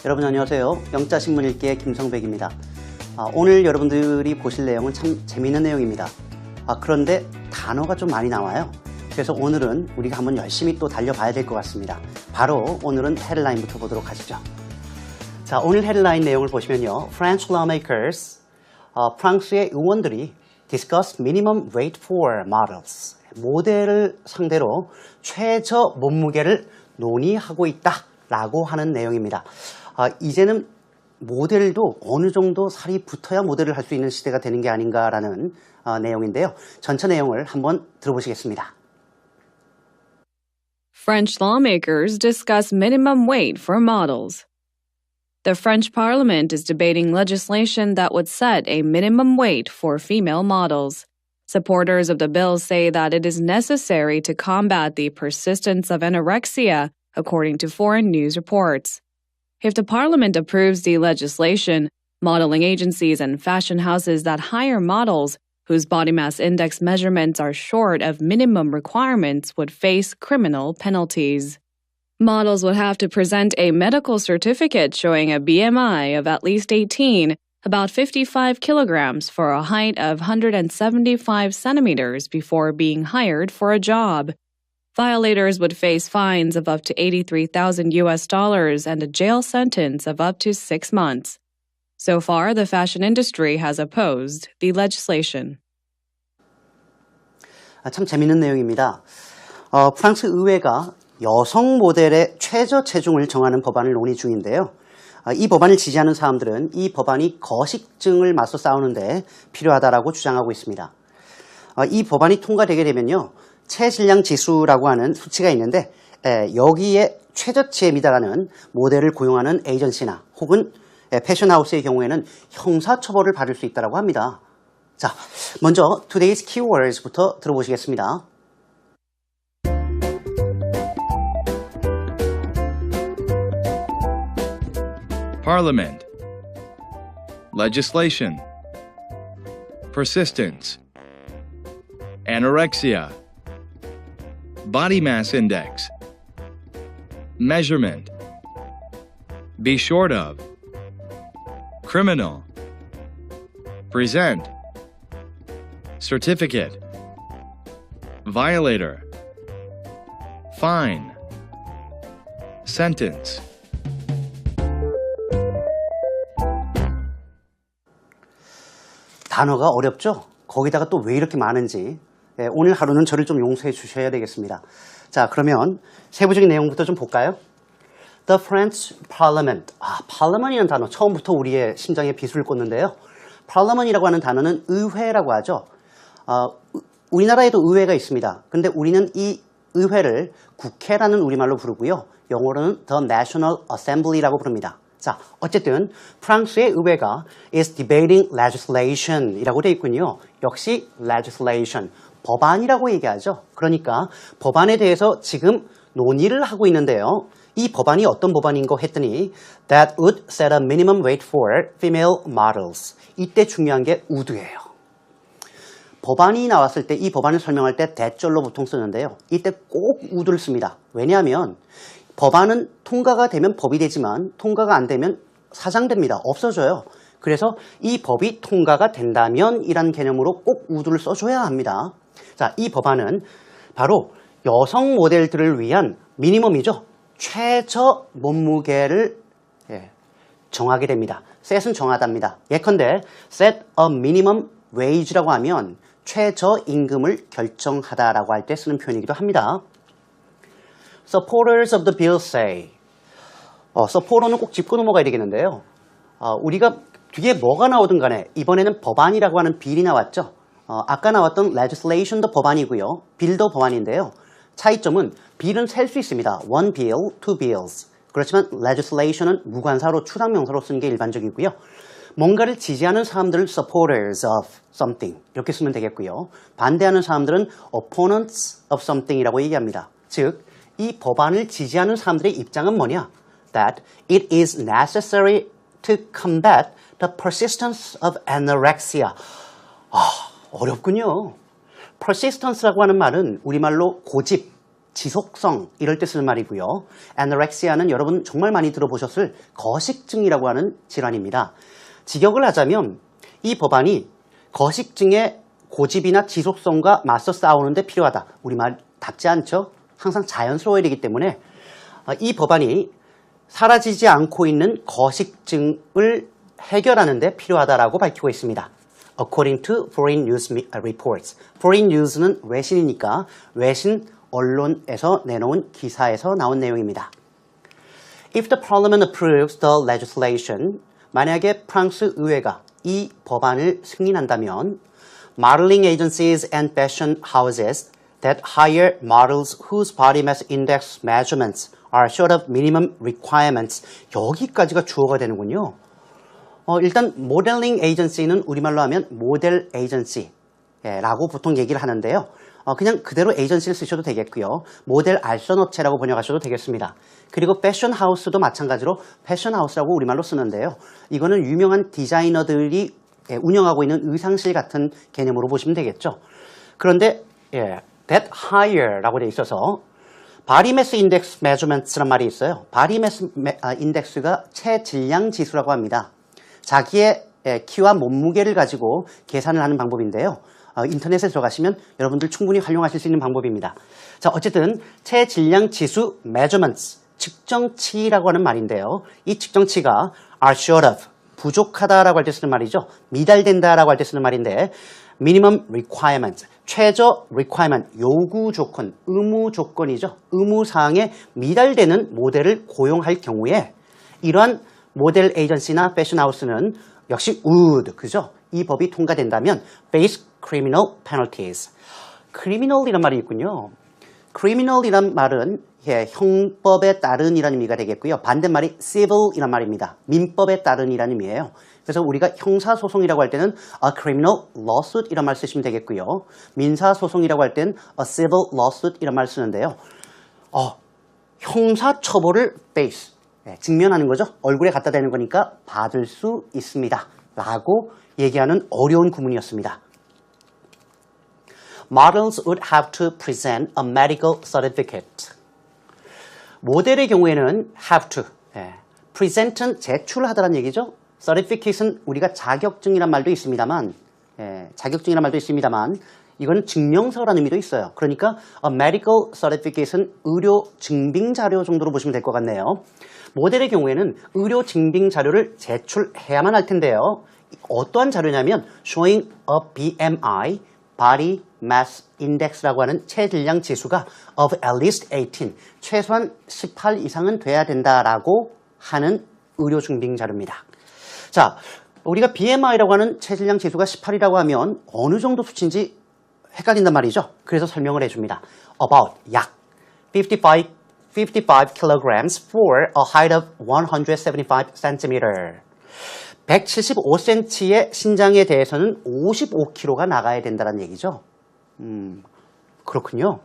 여러분 안녕하세요. 영자신문 읽기의 김성백입니다. 오늘 여러분들이 보실 내용은 참 재미있는 내용입니다. 그런데 단어가 좀 많이 나와요. 그래서 오늘은 우리가 한번 열심히 또 달려봐야 될 것 같습니다. 바로 오늘은 헤드라인부터 보도록 하시죠. 자, 오늘 헤드라인 내용을 보시면요. French lawmakers, 프랑스의 의원들이 discuss minimum weight for models. 모델을 상대로 최저 몸무게를 논의하고 있다라고 하는 내용입니다. 이제는 모델도 어느 정도 살이 붙어야 모델을 할 수 있는 시대가 되는 게 아닌가라는 내용인데요. 전체 내용을 한번 들어보시겠습니다. French lawmakers discuss minimum weight for models. The French Parliament is debating legislation that would set a minimum weight for female models. Supporters of the bill say that it is necessary to combat the persistence of anorexia, according to foreign news reports. If the Parliament approves the legislation, modeling agencies and fashion houses that hire models whose body mass index measurements are short of minimum requirements would face criminal penalties. Models would have to present a medical certificate showing a BMI of at least 18, about 55 kilograms for a height of 175 centimeters before being hired for a job. Violators would face fines of up to $83,000 and a jail sentence of up to 6 months. So far, the fashion industry has opposed the legislation. 참 재밌는 내용입니다. 프랑스 의회가 여성 모델의 최저 체중을 정하는 법안을 논의 중인데요. 이 법안을 지지하는 사람들은 이 법안이 거식증을 맞서 싸우는데 필요하다라고 주장하고 있습니다. 이 법안이 통과되게 되면요. 체질량 지수라고 하는 수치가 있는데 여기에 최저치에 미달하는 모델을 고용하는 에이전시나 혹은 패션하우스의 경우에는 형사처벌을 받을 수 있다고 합니다. 자, 먼저 Today's Keywords부터 들어보시겠습니다. Parliament, legislation, persistence, anorexia, body mass index, measurement, be short of, criminal, present, certificate, violator, fine, sentence. 단어가 어렵죠? 거기다가 또 왜 이렇게 많은지 오늘 하루는 저를 좀 용서해 주셔야 되겠습니다. 자, 그러면 세부적인 내용부터 좀 볼까요? The French Parliament. Parliament이라는 단어 처음부터 우리의 심장에 비수를 꽂는데요. Parliament이라고 하는 단어는 의회라고 하죠. 우리나라에도 의회가 있습니다. 근데 우리는 이 의회를 국회라는 우리말로 부르고요. 영어로는 The National Assembly라고 부릅니다. 자, 어쨌든 프랑스의 의회가 is debating legislation 이라고 되어 있군요. 역시 legislation, 법안이라고 얘기하죠. 그러니까 법안에 대해서 지금 논의를 하고 있는데요. 이 법안이 어떤 법안인 거 했더니 that would set a minimum weight for female models. 이때 중요한 게 would예요. 법안이 나왔을 때 이 법안을 설명할 때 that절로 보통 쓰는데요. 이때 꼭 would를 씁니다. 왜냐하면 법안은 통과가 되면 법이 되지만 통과가 안 되면 사장됩니다. 없어져요. 그래서 이 법이 통과가 된다면 이란 개념으로 꼭 would를 써줘야 합니다. 자, 이 법안은 바로 여성 모델들을 위한 미니멈이죠. 최저 몸무게를 정하게 됩니다. set은 정하답니다. 예컨대 set a minimum wage라고 하면 최저 임금을 결정하다라고 할 때 쓰는 표현이기도 합니다. Supporters of the bill say. supporter는 꼭 짚고 넘어가야 되겠는데요. 우리가 뒤에 뭐가 나오든 간에 이번에는 법안이라고 하는 빌이 나왔죠. 아까 나왔던 legislation도 법안이고요. 빌도 법안인데요. 차이점은 빌은 셀 수 있습니다. one bill, two bills. 그렇지만 legislation은 무관사로 추상명사로 쓰는 게 일반적이고요. 뭔가를 지지하는 사람들을 supporters of something 이렇게 쓰면 되겠고요. 반대하는 사람들은 opponents of something이라고 얘기합니다. 즉, 이 법안을 지지하는 사람들의 입장은 뭐냐? That it is necessary to combat the persistence of anorexia. 어렵군요. persistence라고 하는 말은 우리말로 고집, 지속성 이럴 때 쓰는 말이고요. anorexia,는 여러분 정말 많이 들어보셨을 거식증이라고 하는 질환입니다. 직역을 하자면 이 법안이 거식증의 고집이나 지속성과 맞서 싸우는데 필요하다. 우리말 닿지 않죠? 항상 자연스러워야 되기 때문에 이 법안이 사라지지 않고 있는 거식증을 해결하는 데 필요하다라고 밝히고 있습니다. According to Foreign News Reports. Foreign News는 외신이니까 외신 언론에서 내놓은 기사에서 나온 내용입니다. If the Parliament approves the legislation, 만약에 프랑스 의회가 이 법안을 승인한다면 modeling agencies and fashion houses that hire models whose body mass index measurements are short of minimum requirements. 여기까지가 주어가 되는군요. 일단 모델링 에이전시는 우리말로 하면 모델 에이전시라고 보통 얘기를 하는데요. 그냥 그대로 에이전시를 쓰셔도 되겠고요. 모델 알선업체라고 번역하셔도 되겠습니다. 그리고 패션 하우스도 마찬가지로 패션 하우스라고 우리말로 쓰는데요. 이거는 유명한 디자이너들이 운영하고 있는 의상실 같은 개념으로 보시면 되겠죠. 그런데 that hire라고 되어 있어서 body mass index measurements란 말이 있어요. body mass index가 체질량 지수라고 합니다. 자기의 키와 몸무게를 가지고 계산을 하는 방법인데요. 인터넷에 들어가시면 여러분들 충분히 활용하실 수 있는 방법입니다. 자, 어쨌든 체질량 지수 measurements, 측정치라고 하는 말인데요. 이 측정치가 are short of, 부족하다라고 할 때 쓰는 말이죠. 미달된다라고 할 때 쓰는 말인데 minimum requirement, 최저 requirement, 요구 조건, 의무 조건이죠. 의무사항에 미달되는 모델을 고용할 경우에 이러한 모델 에이전시나 패션 하우스는 역시 would, 그죠? 이 법이 통과된다면 face criminal penalties. criminal이란 말이 있군요. criminal이란 말은 형법에 따른이라는 의미가 되겠고요. 반대말이 civil이란 말입니다. 민법에 따른이라는 의미예요. 그래서 우리가 형사소송이라고 할 때는 a criminal lawsuit 이란 말 쓰시면 되겠고요. 민사소송이라고 할 때는 a civil lawsuit 이란 말 쓰는데요. 형사처벌을 face, 직면하는 거죠. 얼굴에 갖다 대는 거니까 받을 수 있습니다. 라고 얘기하는 어려운 구문이었습니다. Models would have to present a medical certificate. 모델의 경우에는 have to, present은 제출하다라는 얘기죠. certificate은 우리가 자격증이란 말도 있습니다만, 이건 증명서라는 의미도 있어요. 그러니까 a medical certificate은 의료 증빙 자료 정도로 보시면 될 것 같네요. 모델의 경우에는 의료 증빙 자료를 제출해야만 할 텐데요. 어떠한 자료냐면 showing a BMI, Body Mass Index라고 하는 체질량 지수가 of at least 18, 최소한 18 이상은 돼야 된다라고 하는 의료 증빙 자료입니다. 자, 우리가 BMI라고 하는 체질량 지수가 18이라고 하면 어느 정도 수치인지 헷갈린단 말이죠. 그래서 설명을 해줍니다. About, 약 55 kilograms for a height of 175 cm. 175cm의 신장에 대해서는 55kg가 나가야 된다는 얘기죠. 그렇군요.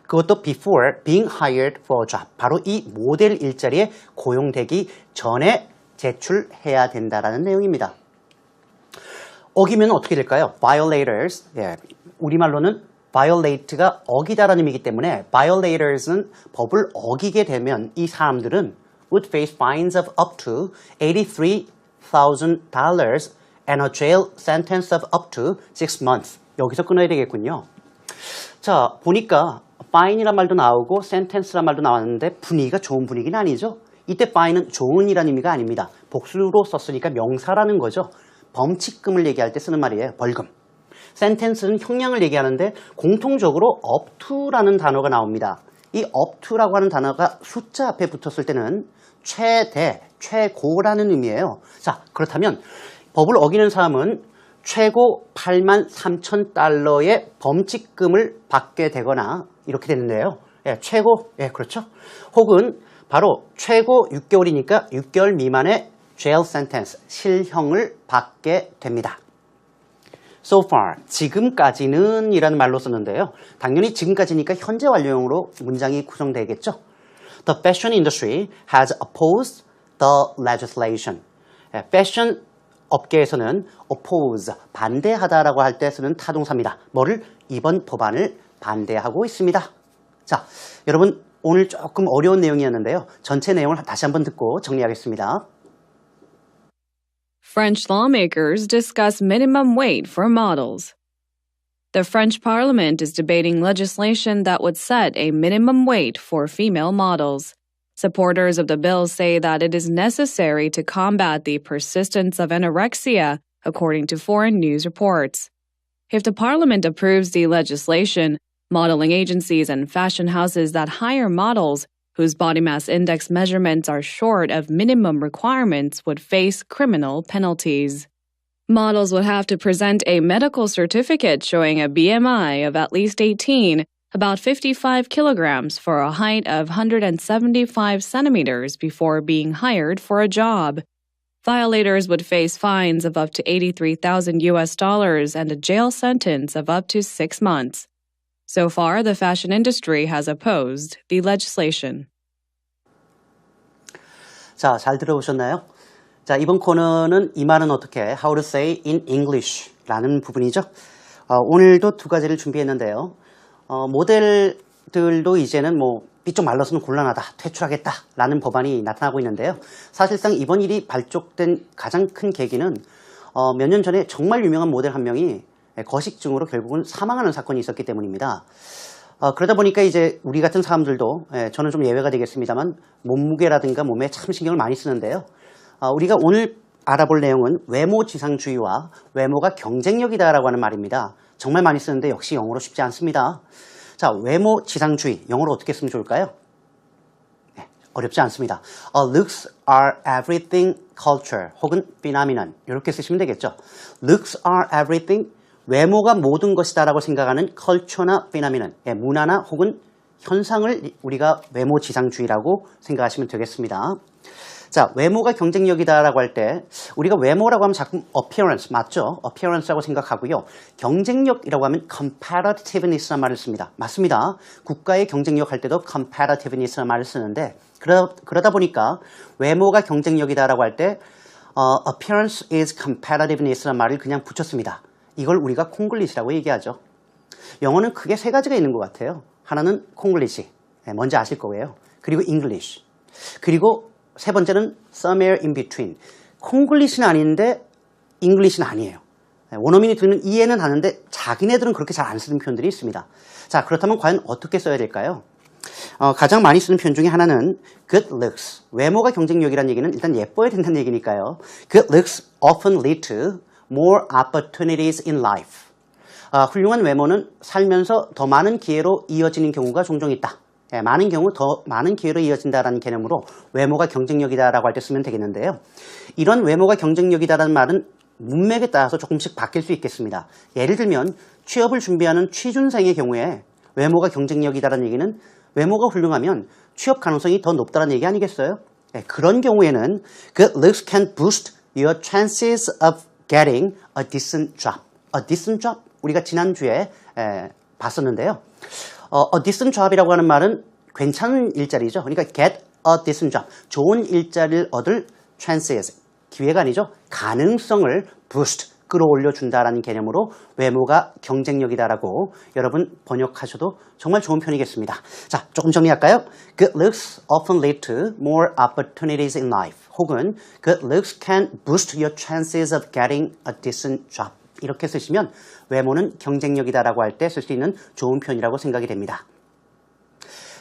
그것도 before being hired for a job. 바로 이 모델 일자리에 고용되기 전에 제출해야 된다라는 내용입니다. 어기면 어떻게 될까요? violators. 우리말로는 violate가 어기다라는 의미이기 때문에 violators는 법을 어기게 되면 이 사람들은 would face fines of up to $83,000 and a jail sentence of up to 6 months. 여기서 끊어야 되겠군요. 자, 보니까 fine이란 말도 나오고 sentence란 말도 나왔는데 분위기가 좋은 분위기는 아니죠. 이때 fine은 좋은이라는 의미가 아닙니다. 복수로 썼으니까 명사라는 거죠. 범칙금을 얘기할 때 쓰는 말이에요. 벌금. sentence는 형량을 얘기하는데 공통적으로 up to라는 단어가 나옵니다. 이 up to라고 하는 단어가 숫자 앞에 붙었을 때는 최대, 최고라는 의미예요. 자, 그렇다면 법을 어기는 사람은 최고 83,000달러의 범칙금을 받게 되거나 이렇게 되는데요. 최고, 그렇죠. 혹은 바로 최고 6개월이니까 6개월 미만의 jail sentence, 실형을 받게 됩니다. So far, 지금까지는 이라는 말로 썼는데요. 당연히 지금까지니까 현재 완료형으로 문장이 구성되겠죠. The fashion industry has opposed the legislation. 패션 업계에서는 oppose, 반대하다라고 할 때 쓰는 타동사입니다. 뭐를? 이번 법안을 반대하고 있습니다. 자, 여러분 오늘 조금 어려운 내용이었는데요. 전체 내용을 다시 한번 듣고 정리하겠습니다. French lawmakers discuss minimum wage for models. The French Parliament is debating legislation that would set a minimum wage for female models. Supporters of the bill say that it is necessary to combat the persistence of anorexia, according to foreign news reports. If the Parliament approves the legislation, modeling agencies and fashion houses that hire models whose body mass index measurements are short of minimum requirements would face criminal penalties. Models would have to present a medical certificate showing a BMI of at least 18, about 55 kilograms for a height of 175 centimeters before being hired for a job. Violators would face fines of up to $83,000 and a jail sentence of up to 6 months. So far, the fashion industry has opposed the legislation. 자, 잘 들어보셨나요? 자, 이번 코너는 이 말은 어떻게 How to say in English 라는 부분이죠. 오늘도 두 가지를 준비했는데요. 모델들도 이제는 삐쪽 말라서는 곤란하다, 퇴출하겠다 라는 법안이 나타나고 있는데요. 사실상 이번 일이 발족된 가장 큰 계기는 몇 년 전에 정말 유명한 모델 한 명이 거식증으로 결국은 사망하는 사건이 있었기 때문입니다. 그러다 보니까 이제 우리 같은 사람들도 저는 좀 예외가 되겠습니다만 몸무게라든가 몸에 참 신경을 많이 쓰는데요. 우리가 오늘 알아볼 내용은 외모지상주의와 외모가 경쟁력이다라고 하는 말입니다. 정말 많이 쓰는데 역시 영어로 쉽지 않습니다. 자, 외모지상주의, 영어로 어떻게 쓰면 좋을까요? 네, 어렵지 않습니다. Looks are everything culture 혹은 phenomenon 이렇게 쓰시면 되겠죠. Looks are everything, 외모가 모든 것이다 라고 생각하는 culture나 phenomenon, 문화나 혹은 현상을 우리가 외모지상주의라고 생각하시면 되겠습니다. 자, 외모가 경쟁력이다라고 할 때 우리가 외모라고 하면 자꾸 appearance 맞죠? appearance라고 생각하고요. 경쟁력이라고 하면 competitiveness라는 말을 씁니다. 맞습니다. 국가의 경쟁력 할 때도 competitiveness라는 말을 쓰는데 그러다 보니까 외모가 경쟁력이다라고 할 때 appearance is competitiveness라는 말을 그냥 붙였습니다. 이걸 우리가 콩글리시라고 얘기하죠. 영어는 크게 세 가지가 있는 것 같아요. 하나는 콩글리시, 뭔지 아실 거예요. 그리고 English, 그리고 세 번째는 somewhere in between. 콩글리시는 아닌데 잉글리시는 아니에요. 원어민이 들으면 이해는 하는데 자기네들은 그렇게 잘 안 쓰는 표현들이 있습니다. 자, 그렇다면 과연 어떻게 써야 될까요? 가장 많이 쓰는 표현 중에 하나는 good looks. 외모가 경쟁력이라는 얘기는 일단 예뻐야 된다는 얘기니까요. Good looks often lead to more opportunities in life. 훌륭한 외모는 살면서 더 많은 기회로 이어지는 경우가 종종 있다. 많은 경우 더 많은 기회로 이어진다라는 개념으로 외모가 경쟁력이다라고 할 때 쓰면 되겠는데요. 이런 외모가 경쟁력이다라는 말은 문맥에 따라서 조금씩 바뀔 수 있겠습니다. 예를 들면 취업을 준비하는 취준생의 경우에 외모가 경쟁력이다라는 얘기는 외모가 훌륭하면 취업 가능성이 더 높다는 얘기 아니겠어요? 그런 경우에는 good looks can boost your chances of getting a decent job. A decent job? 우리가 지난주에 봤었는데요. A decent job이라고 하는 말은 괜찮은 일자리죠. 그러니까 get a decent job. 좋은 일자리를 얻을 chances, 기회가 아니죠. 가능성을 boost, 끌어올려 준다라는 개념으로 외모가 경쟁력이다라고 여러분 번역하셔도 정말 좋은 편이겠습니다. 자, 조금 정리할까요? Good looks often lead to more opportunities in life. 혹은 good looks can boost your chances of getting a decent job. 이렇게 쓰시면 외모는 경쟁력이다라고 할 때 쓸 수 있는 좋은 표현이라고 생각이 됩니다.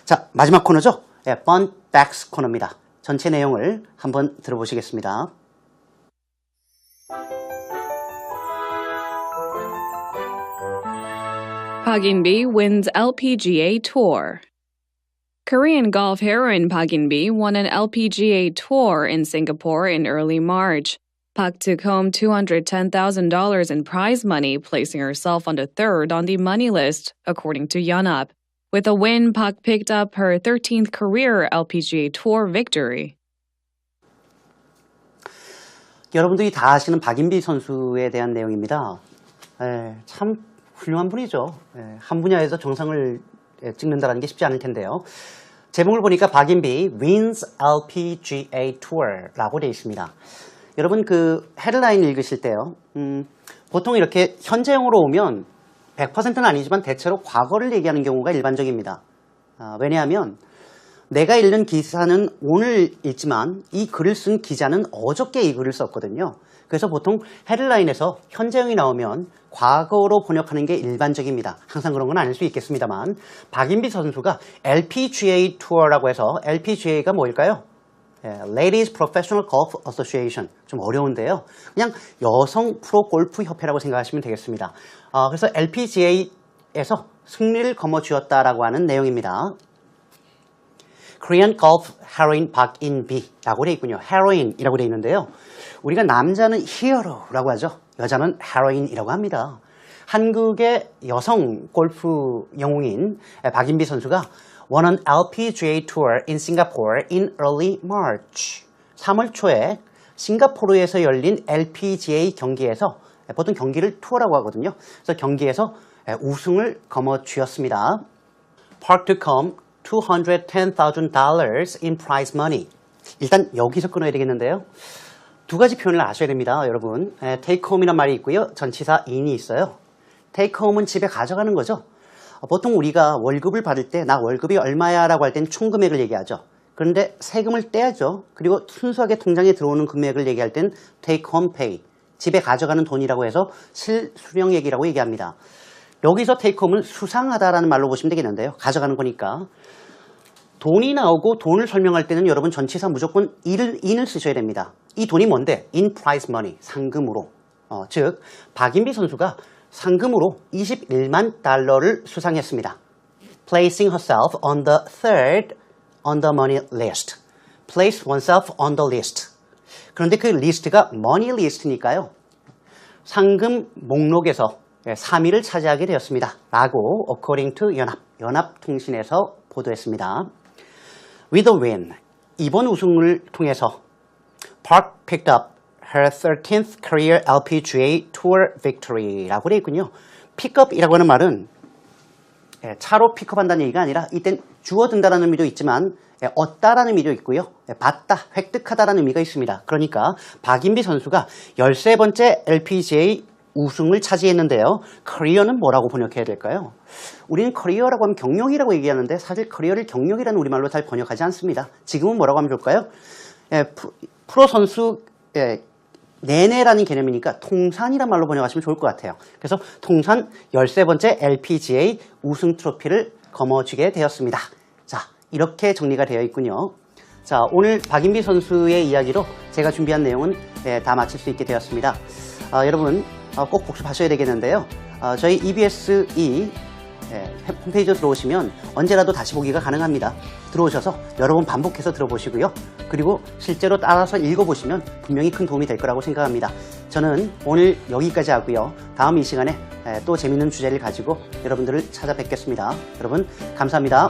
자, 마지막 코너죠. Fun Facts 코너입니다. 전체 내용을 한번 들어보시겠습니다. Park In-bi wins LPGA Tour. Korean golf heroine Park In-bi won an LPGA Tour in Singapore in early March. Park took home $210,000 in prize money, placing herself on the third on the money list, according to Yonhap. With a win, Park picked up her 13th career LPGA Tour victory. 여러분들이 다 아시는 박인비 선수에 대한 내용입니다. 참 훌륭한 분이죠. 한 분야에서 정상을 찍는다는 게 쉽지 않을 텐데요. 제목을 보니까 박인비 wins LPGA Tour라고 되어 있습니다. 여러분 그 헤드라인 읽으실 때요. 보통 이렇게 현재형으로 오면 100%는 아니지만 대체로 과거를 얘기하는 경우가 일반적입니다. 왜냐하면 내가 읽는 기사는 오늘 읽지만 이 글을 쓴 기자는 어저께 이 글을 썼거든요. 그래서 보통 헤드라인에서 현재형이 나오면 과거로 번역하는 게 일반적입니다. 항상 그런 건 아닐 수 있겠습니다만 박인비 선수가 LPGA 투어라고 해서 LPGA가 뭐일까요? Ladies Professional Golf Association. 좀 어려운데요. 그냥 여성 프로 골프 협회라고 생각하시면 되겠습니다. 그래서 LPGA에서 승리를 거머쥐었다라고 하는 내용입니다. Korean Golf Heroine 박인비라고 되어 있군요. 헤로인이라고 되어 있는데요. 우리가 남자는 히어로라고 하죠. 여자는 헤로인이라고 합니다. 한국의 여성 골프 영웅인 박인비 선수가 won an LPGA Tour in Singapore in early March. 3월 초에 싱가포르에서 열린 LPGA 경기에서 보통 경기를 투어라고 하거든요. 그래서 경기에서 우승을 거머쥐었습니다. Park to come $210,000 in prize money. 일단 여기서 끊어야 되겠는데요. 두 가지 표현을 아셔야 됩니다, 여러분. take home이란 말이 있고요. 전치사 in이 있어요. take home은 집에 가져가는 거죠. 보통 우리가 월급을 받을 때 나 월급이 얼마야 라고 할 땐 총금액을 얘기하죠. 그런데 세금을 떼야죠. 그리고 순수하게 통장에 들어오는 금액을 얘기할 땐 take home pay. 집에 가져가는 돈이라고 해서 실수령액이라고 얘기합니다. 여기서 take home은 수상하다라는 말로 보시면 되겠는데요. 가져가는 거니까. 돈이 나오고 돈을 설명할 때는 여러분 전치사 무조건 in을 쓰셔야 됩니다. 이 돈이 뭔데? In prize money, 상금으로. 즉 박인비 선수가 상금으로 21만 달러를 수상했습니다. Placing herself on the third on the money list. Place oneself on the list. 그런데 그 리스트가 money list니까요. 상금 목록에서 3위를 차지하게 되었습니다. 라고 according to 연합통신에서 보도했습니다. With a win, 이번 우승을 통해서 Park picked up her 13th career LPGA Tour victory라고 되어 있군요. pickup이라고 하는 말은 차로 픽업한다는 얘기가 아니라 이땐 주워든다는 의미도 있지만 얻다라는 의미도 있고요. 받다, 획득하다라는 의미가 있습니다. 그러니까 박인비 선수가 13번째 LPGA 우승을 차지했는데요. 커리어는 뭐라고 번역해야 될까요? 우리는 커리어라고 하면 경력이라고 얘기하는데 사실 커리어를 경력이라는 우리말로 잘 번역하지 않습니다. 지금은 뭐라고 하면 좋을까요? 프로 선수 내내라는 개념이니까 통산이란 말로 번역하시면 좋을 것 같아요. 그래서 통산 13번째 LPGA 우승 트로피를 거머쥐게 되었습니다. 자, 이렇게 정리가 되어 있군요. 자, 오늘 박인비 선수의 이야기로 제가 준비한 내용은 다 마칠 수 있게 되었습니다. 여러분 꼭 복습하셔야 되겠는데요. 저희 EBS2 홈페이지에 들어오시면 언제라도 다시 보기가 가능합니다. 들어오셔서 여러 번 반복해서 들어보시고요. 그리고 실제로 따라서 읽어보시면 분명히 큰 도움이 될 거라고 생각합니다. 저는 오늘 여기까지 하고요. 다음 이 시간에 또 재밌는 주제를 가지고 여러분들을 찾아뵙겠습니다. 여러분 감사합니다.